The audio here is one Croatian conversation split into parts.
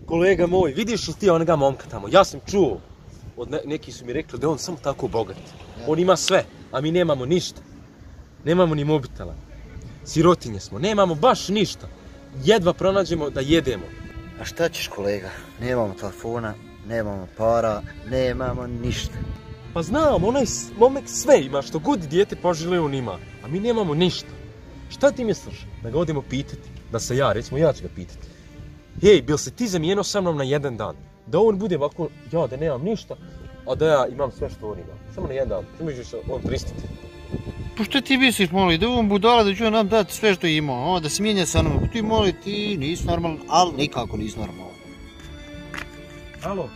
Kolega moj, vidiš li ti onoga momka tamo? Ja sam čuo. Neki su mi rekli da je on samo tako bogat. On ima sve, a mi nemamo ništa. Nemamo ni mobitela. Sirotinje smo, nemamo baš ništa. Jedva pronađemo da jedemo. A šta ćeš kolega? Nemamo telefona, nemamo para, nemamo ništa. Pa znam, onaj momek sve ima, što god dijete poželi on ima. A mi nemamo ništa. Šta ti misliš? Da ga odemo pitati? Da se recimo ja ću ga pitati. Hej, bil se ti zamijenio sa mnom na jedan dan? Da on bude ovako, ja da nemam ništa, a da ja imam sve što on ima. Samo na jedan dan. Što misliš on pristati? Pa što ti misliš, moli, da on budala da će nam dati sve što ima, da se mijenja sa nama. Pa ti, moli, ti nisi normalan, ali nikako nisi normalan. Alo?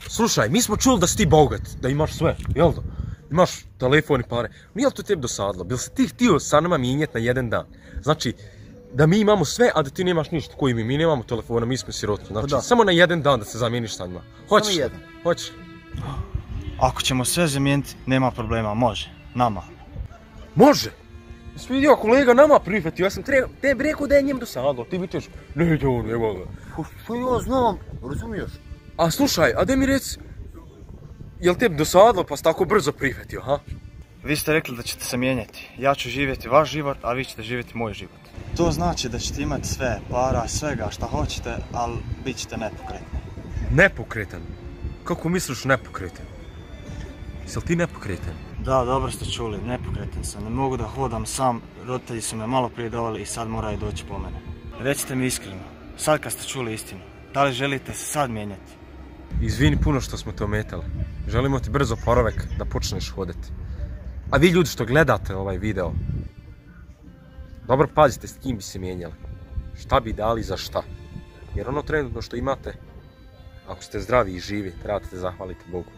Slušaj, mi smo čuli da si ti bogat, da imaš sve, jel da? Imaš telefon i pare. Nije li to tebi dosadilo? Bil si ti htio sa nama mijenjati na jedan dan? Znači, da mi imamo sve, a da ti nemaš ništa. Koji mi? Mi nemamo telefona, mi smo sirotki. Znači, samo na jedan dan da se zamijeniš sa njima. Hoćeš? Samo jedan. Hoćeš? Ako ćemo sve zamijeniti, nema problema, može. Nama. Može? Jesi vidio kolega nama prihvatio, ja sam tebi rekao da je njem dosadilo, ti vičeš, ne ide on, evo ga. Što ja znam, razumiješ? A slušaj, a da mi reci, jel tebi dosadilo pa si tako brzo prihvatio, ha? Vi ste rekli da ćete se mijenjati. Ja ću živjeti vaš život, a vi ćete živjeti moj život. To znači da ćete imati sve, para, svega šta hoćete, ali bit ćete nepokretni. Nepokretan? Kako misliš nepokretan? Jesi li ti nepokretan? Da, dobro ste čuli, nepokretan sam. Ne mogu da hodam sam, roditelji su me malo prije doveli i sad moraju doći po mene. Recite mi iskreno, sad kad ste čuli istinu, da li želite se sad mijenjati? Izvini puno što smo te ometali. Želimo ti brzo oporavak da počneš hodati. A vi ljudi što gledate ovaj video, dobro pazite s kim bi se mijenjali. Šta bi dali za šta. Jer ono trenutno što imate, ako ste zdravi i živi, trebate zahvaliti Bogu.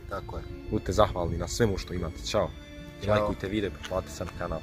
Tako je. Budite zahvalni na svemu što imate. Ćao. I lajkujte video i pretplatite se na kanal.